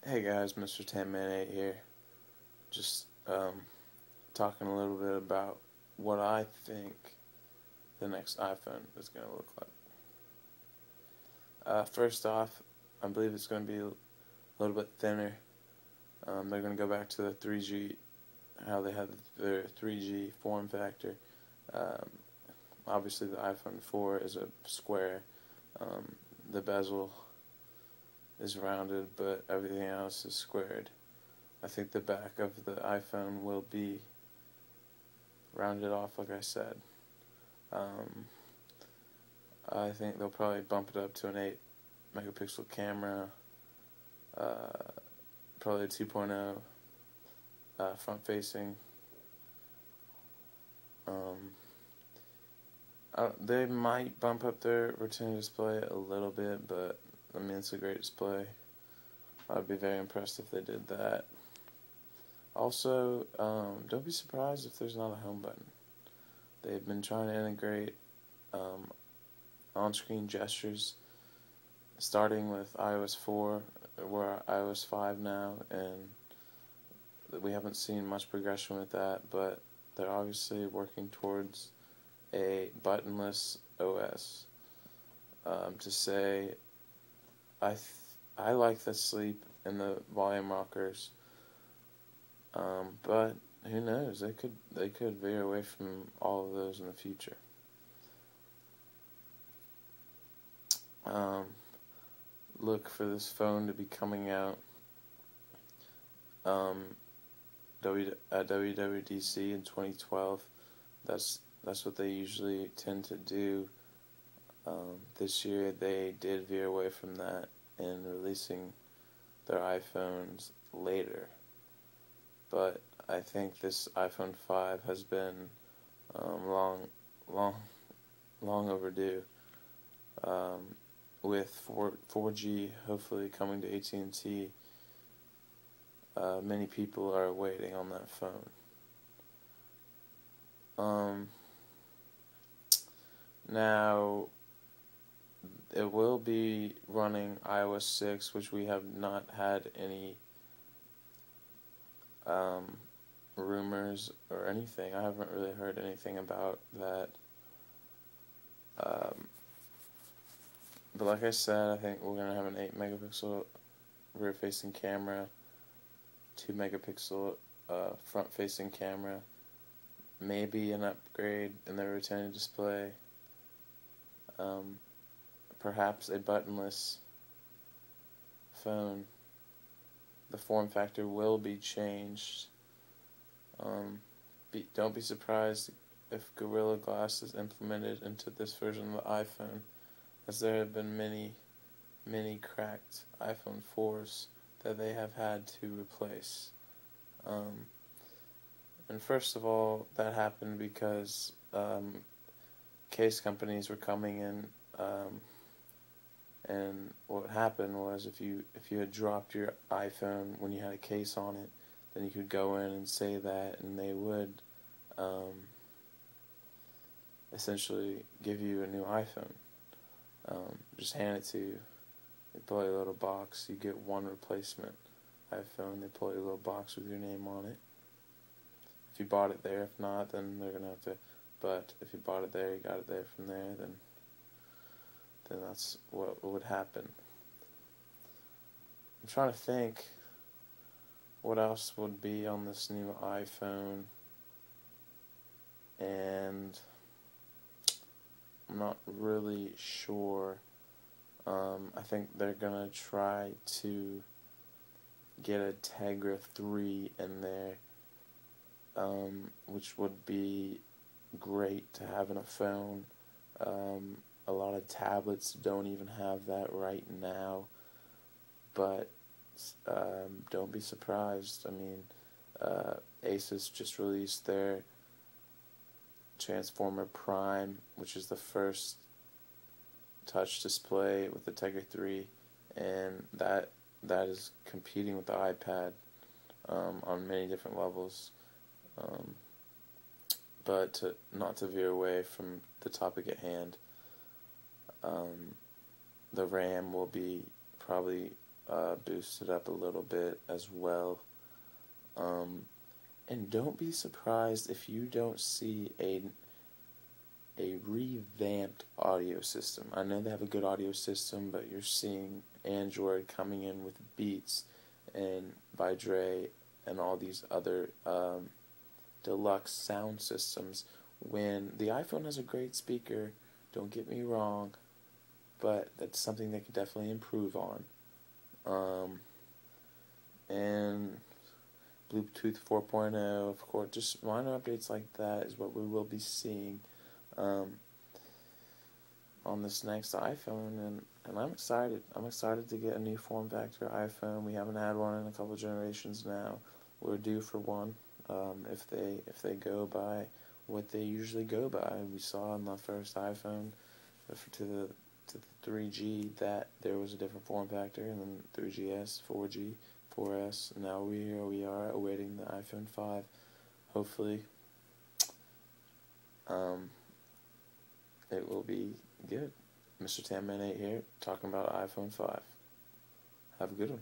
Hey guys, Mr. 10Man8 here. Just talking a little bit about what I think the next iPhone is going to look like. First off, I believe it's going to be a little bit thinner. They're going to go back to the 3G, how they had their 3G form factor. Obviously, the iPhone 4 is a square. The bezel is rounded, but everything else is squared. I think the back of the iPhone will be rounded off, like I said. I think they'll probably bump it up to an 8 megapixel camera, probably a 2.0 front facing. They might bump up their Retina display a little bit, but I mean, it's a great display. I'd be very impressed if they did that. Also, don't be surprised if there's not a home button. They've been trying to integrate on-screen gestures, starting with iOS 4. We're iOS 5 now, and we haven't seen much progression with that, but they're obviously working towards a buttonless OS. To say, I like the sleep and the volume rockers, but who knows? They could veer away from all of those in the future. Look for this phone to be coming out WWDC in 2012. That's what they usually tend to do. This year they did veer away from that in releasing their iPhones later. But I think this iPhone 5 has been long overdue. With 4G hopefully coming to AT&T, many people are waiting on that phone. Now, it will be running iOS 6, which we have not had any rumors or anything. I haven't really heard anything about that. But like I said, I think we're going to have an 8 megapixel rear facing camera, 2 megapixel front facing camera, maybe an upgrade in the Retina display, perhaps a buttonless phone. The form factor will be changed. Don't be surprised if Gorilla Glass is implemented into this version of the iPhone, as there have been many cracked iPhone 4s that they have had to replace. And first of all, that happened because case companies were coming in, and what happened was if you had dropped your iPhone when you had a case on it, then you could go in and say that, and they would essentially give you a new iPhone. Just hand it to you. They pull you a little box. You get one replacement iPhone. They pull you a little box with your name on it. If you bought it there, if not, then they're gonna have to. But if you bought it there, you got it there from there, then that's what would happen. I'm trying to think what else would be on this new iPhone, and I'm not really sure. I think they're gonna try to get a Tegra 3 in there, which would be great to have in a phone. A lot of tablets don't even have that right now, but don't be surprised. I mean, Asus just released their Transformer Prime, which is the first touch display with the Tegra 3, and that is competing with the iPad on many different levels. But not to veer away from the topic at hand, the RAM will be probably boosted up a little bit as well. And don't be surprised if you don't see a revamped audio system. I know they have a good audio system, but you're seeing Android coming in with Beats and by Dre and all these other deluxe sound systems, when the iPhone has a great speaker, don't get me wrong, but that's something they could definitely improve on. And Bluetooth 4.0, of course, just minor updates like that is what we will be seeing on this next iPhone, and I'm excited. I'm excited to get a new form factor iPhone. We haven't had one in a couple of generations now. We're due for one. If they go by what they usually go by, we saw in the first iPhone to the 3G that there was a different form factor, and then 3GS, 4G, 4S. Now we are awaiting the iPhone 5. Hopefully, it will be good. Mr. Tamman 8 here, talking about iPhone 5. Have a good one.